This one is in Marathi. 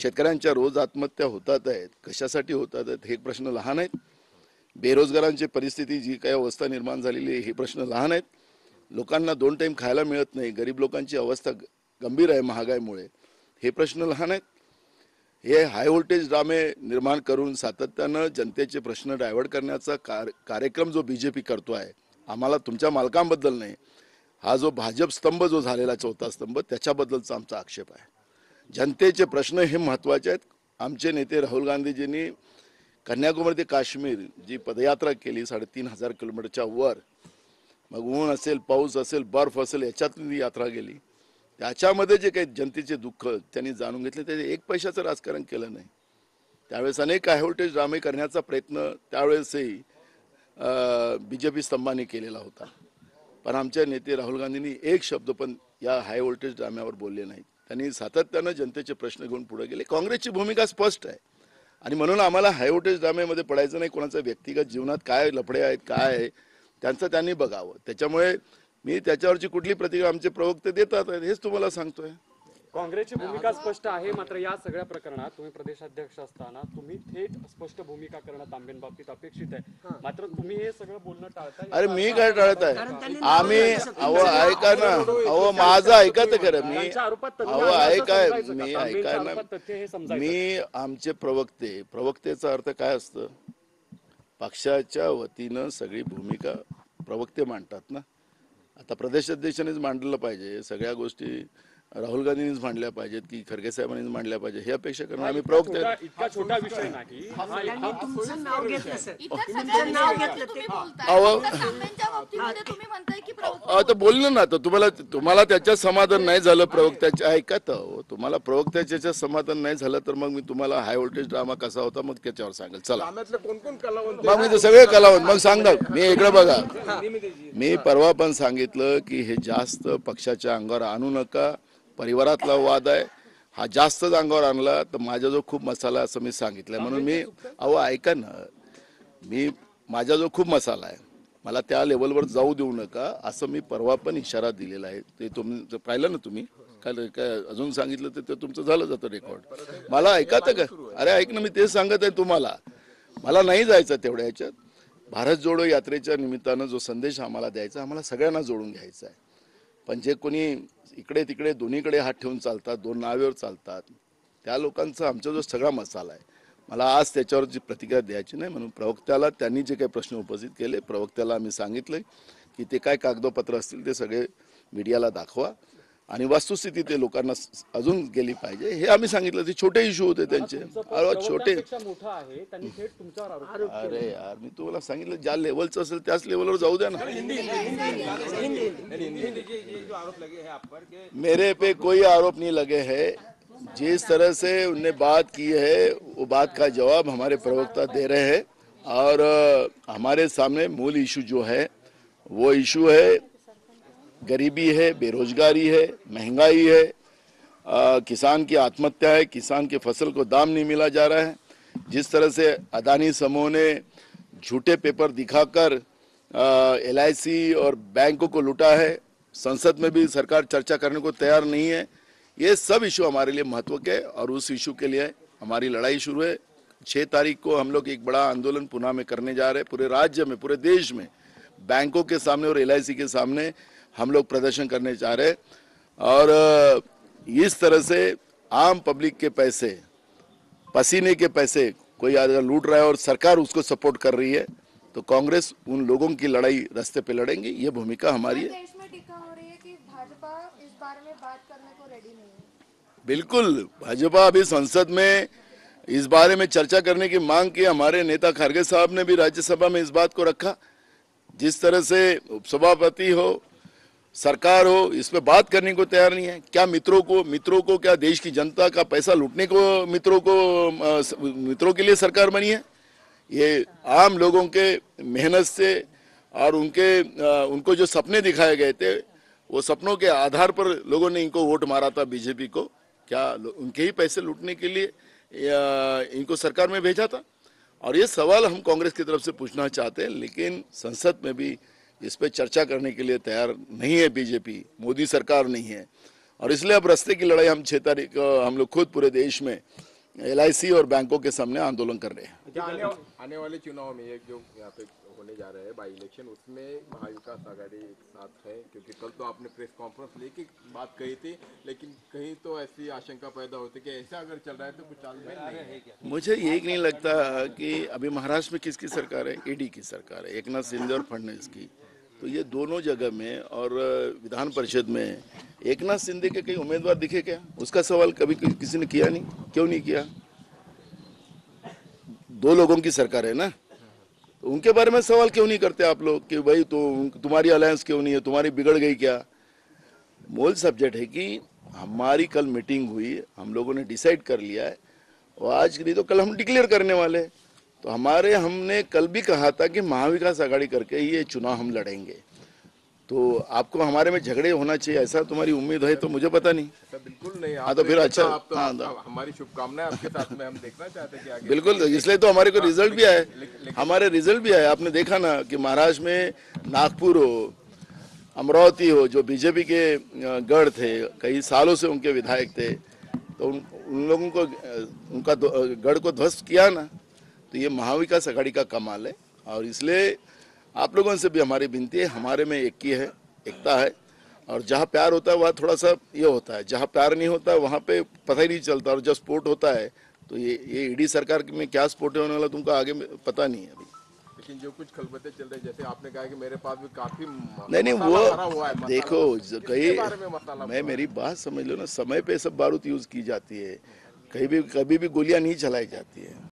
शेतकऱ्यांच्या रोज आत्महत्या होतात आहेत, कशासाठी होतात आहेत हे प्रश्न लहान आहेत. बेरोजगारांची परिस्थिती जी काही अवस्था निर्माण झालेली आहे हे प्रश्न लहान आहेत. लोकांना 2 टाइम खायला मिळत नाही, गरीब लोकांची अवस्था गंभीर आहे महागाईमुळे, हे प्रश्न लहान आहेत. हे हाय व्होल्टेज ड्रामे निर्माण करून सातत्यानं जनतेचे प्रश्न डायव्हर्ट करण्याचा कार्यक्रम जो बीजेपी करतो आहे, आम्हाला तुमच्या मालकांबद्दल नाही, हा जो भाजप स्तंभ जो झालेला चौथा स्तंभ त्याच्याबद्दलचा आमचा आक्षेप आहे. जनतेचे प्रश्न हे महत्त्वाचे आहेत. आमचे नेते राहुल गांधीजींनी कन्याकुमारी ते काश्मीर जी पदयात्रा केली 3,500 किलोमीटरच्या वर, मग ऊन असेल, पाऊस असेल, बर्फ असेल, याच्यातून यात्रा गेली. त्याच्यामध्ये जे काही जनतेचे दुःख त्यांनी जाणून घेतले, ते 1 पैशाचं राजकारण केलं नाही. त्यावेळेस अनेक हाय व्होल्टेज ड्रामे करण्याचा प्रयत्न त्यावेळेसही बीजेपी स्तंभाने केलेला होता. पण आमचे नेते राहुल गांधींनी एक शब्द पण या हाय व्होल्टेज ड्राम्यावर बोलले नाहीत. त्यांनी सातत्यानं जनतेचे प्रश्न घेऊन पुढे गेले. काँग्रेसची भूमिका स्पष्ट आहे आणि म्हणून आम्हाला हाय व्होल्टेज ड्राम्यामध्ये पडायचं नाही. कोणाच्या व्यक्तिगत जीवनात काय लफडे आहेत, काय आहे त्यांचं त्यांनी बघावं. त्याच्यामुळे मी त्याच्यावरची कुठली प्रतिक्रिया आमचे प्रवक्ते देतात हेच तुम्हाला सांगतोय. काँग्रेसची भूमिका स्पष्ट आहे, मात्र या सगळ्या प्रकरणात तुम्ही प्रदेशाध्यक्ष असताना तुम्ही थेट स्पष्ट भूमिका करणं तांबेंबाबतीत अपेक्षित आहे, मात्र तुम्ही हे सगळं बोलणं टाळताय. अरे मी काय टाळत आहे? आम्ही ऐका ना, माझं ऐका तर खरं. मी ऐका ना, मी आमचे प्रवक्तेचा अर्थ काय असतं? पक्षाच्या वतीनं सगळी भूमिका प्रवक्ते मांडतात ना. आता प्रदेशाध्यक्षांनीच मांडलं पाहिजे सगळ्या गोष्टी, राहुल गांधींनीच मांडल्या पाहिजेत की खरगे साहेबांनीच मांडल्या पाहिजे हे अपेक्षा करणं आम्ही प्रवक्ते. इतका छोटा विषय नाही. आता बोललं ना, तर तुम्हाला त्याच्यात समाधान नाही झालं प्रवक्त्याचे, ऐका तर, तुम्हाला प्रवक्त्याच्या समाधान नाही झालं तर मग मी तुम्हाला हाय व्होल्टेज ड्रामा कसा होता मग त्याच्यावर सांगेल. चला मग मी सगळे कलावंत मग सांगा. मी इकडे बघा, मी परवा पण सांगितलं की हे जास्त पक्षाच्या अंगावर आणू नका. परिवारातला वाद आहे, हा जास्तच अंगावर आणला तर माझ्याजवळ खूप मसाला आहे असं मी सांगितलंय. म्हणून मी ऐका ना, मी माझ्याजवळ खूप मसाला आहे, मला त्या लेवलवर जाऊ देऊ नका असं मी परवा पण इशारा दिलेला आहे. ते तुम्ही पाहिलं ना, तुम्ही काय अजून सांगितलं तर ते तुमचं झालं जातं रेकॉर्ड. मला ऐका तर का? अरे ऐक ना, मी तेच सांगत आहे तुम्हाला. मला नाही जायचं तेवढ्या ह्याच्यात. भारत जोडो यात्रेच्या निमित्तानं जो संदेश आम्हाला द्यायचा, आम्हाला सगळ्यांना जोडून घ्यायचा आहे. पण जे कोणी इकडे तिकडे दोन्हीकडे हात ठेवून चालतात, 2 नावेवर चालतात, त्या लोकांचा आमचा जो सगळा मसाला आहे, मला आज त्याच्यावरची प्रतिक्रिया द्यायची नाही. म्हणून प्रवक्त्याला त्यांनी जे काही प्रश्न उपस्थित केले, प्रवक्त्याला आम्ही सांगितलं की ते काय कागदपत्र असतील ते सगळे मीडियाला दाखवा आणि वस्तुस्थिती ते लोकांना अजून गेली पाहिजे हे आम्ही सांगितलं. ते छोटे इश्यू होते त्यांचे, छोटे. अरे यार, मी तुम्हाला सांगितलं ज्या लेवलचं असेल त्याच लेवलवर जाऊ द्या ना. मेरे पे कोई आरोप नहीं लगे हैं. जिस तरह से उनने बात की है वो बात का जवाब हमारे प्रवक्ता दे रहे हैं और हमारे सामने मूल इशू जो है वो इशू है गरीबी है, बेरोजगारी है, महंगाई है, किसान की आत्महत्या है, किसान के फसल को दाम नहीं मिला जा रहा है. जिस तरह से अदानी समूह ने झूठे पेपर दिखाकर LIC और बैंकों को लूटा है, संसद में भी सरकार चर्चा करने को तैयार नहीं है. ये सब इशू हमारे लिए महत्व के और उस इशू के लिए हमारी लड़ाई शुरू है. 6 तारीख को हम लोग एक बड़ा आंदोलन पुणे में करने जा रहे हैं. पूरे राज्य में, पूरे देश में बैंकों के सामने और LIC के सामने हम लोग प्रदर्शन करने जा रहे हैं. और इस तरह से आम पब्लिक के पैसे, पसीने के पैसे कोई अगर लूट रहा है और सरकार उसको सपोर्ट कर रही है तो कांग्रेस उन लोगों की लड़ाई रास्ते पे लड़ेंगे. ये भूमिका हमारी है. देश में टीका हो रही है कि भाजपा इस बारे में बात करने को रेडी नहीं है. बिल्कुल, भाजपा अभी संसद में इस बारे में चर्चा करने की मांग की. हमारे नेता खरगे साहब ने भी राज्यसभा में इस बात को रखा. जिस तरह से उपसभापति हो, सरकार हो, इस पे बात करने को तैयार नहीं है. क्या मित्रों को क्या देश की जनता का पैसा लूटने को मित्रों के लिए सरकार बनी है? ये आम लोगों के मेहनत से और उनको जो सपने दिखाए गए थे, वो सपनों के आधार पर लोगों ने इनको वोट मारा था बीजेपी को. क्या उनके ही पैसे लूटने के लिए इनको सरकार में भेजा था? और ये सवाल हम कांग्रेस की तरफ से पूछना चाहते हैं, लेकिन संसद में भी इस पे चर्चा करने के लिए तैयार नहीं है बीजेपी. मोदी सरकार नहीं है और इसलिए अब रास्ते की लड़ाई हम 6 तारीख हम लोग खुद पूरे देश में LIC और बैंकों के सामने आंदोलन कर रहे हैं। क्या आने वाले चुनाव में एक जो यहाँ पे होने जा रहे हैं बाई इलेक्शन, उसमें महाविकास आघाड़ी एक साथ है? क्योंकि कल तो आपने प्रेस कॉन्फ्रेंस लेके बात कही थी, लेकिन कहीं तो ऐसी आशंका पैदा होती कि ऐसा अगर चल रहा है तो कुछ तालमेल नहीं है। मुझे ये नहीं लगता कि अभी महाराष्ट्र में किसकी सरकार है, ईडी की सरकार है, एकनाथ शिंदे और फडणवीस की। तो ये दोनों जगह में और विधान परिषद में एकनाथ शिंदे के कई उम्मीदवार दिखे क्या? उसका सवाल कभी किसी ने किया नहीं। क्यों नहीं किया? दो लोगों की सरकार है ना, तो उनके बारे में सवाल क्यों नहीं करते आप लोग कि भाई तो तुम्हारी अलायंस क्यों नहीं है, तुम्हारी बिगड़ गई क्या? मूल सब्जेक्ट है कि हमारी कल मीटिंग हुई, हम लोगों ने डिसाइड कर लिया है और आज नहीं तो कल हम डिक्लेयर करने वाले हैं। तो हमने कल भी कहा था कि महाविकास आघाड़ी करके ये चुनाव हम लड़ेंगे। तो आपको हमारे में झगड़े होना चाहिए ऐसा तुम्हारी उम्मीद है तो मुझे पता नहीं। ऐसा बिल्कुल नहीं। हाँ तो फिर अच्छा, हमारी शुभकामनाएं आपके साथ में हम देखना चाहते हैं कि आगे बिल्कुल, इसलिए तो हमारे को रिजल्ट भी आए, हमारे रिजल्ट भी आए। आपने देखा ना कि महाराष्ट्र में नागपुर हो, अमरावती हो, जो बीजेपी के गढ़ थे, कई सालों से उनके विधायक थे, तो उन लोगों को उनका गढ़ को ध्वस्त किया ना। तो ये महाविकास आघाड़ी का कमाल है और इसलिए आप लोगों से भी हमारी विनती है, हमारे में एक ही है, एकता है। और जहाँ प्यार होता है वहाँ थोड़ा सा ये होता है, जहाँ प्यार नहीं होता वहाँ पे पता ही नहीं चलता। और जब स्पोर्ट होता है तो ये ईडी सरकार में क्या स्पोर्ट होने वाला तुमको आगे पता नहीं है अभी। लेकिन जो कुछ खलबते चल रहे, जैसे आपने कहा कि मेरे पास भी काफी नहीं भरा हुआ है वो देखो बारे में मसाला मैं मेरी बात समझ लो ना, समय पे सब बारूद यूज की जाती है, कभी भी गोलियां नहीं चलाई जाती है।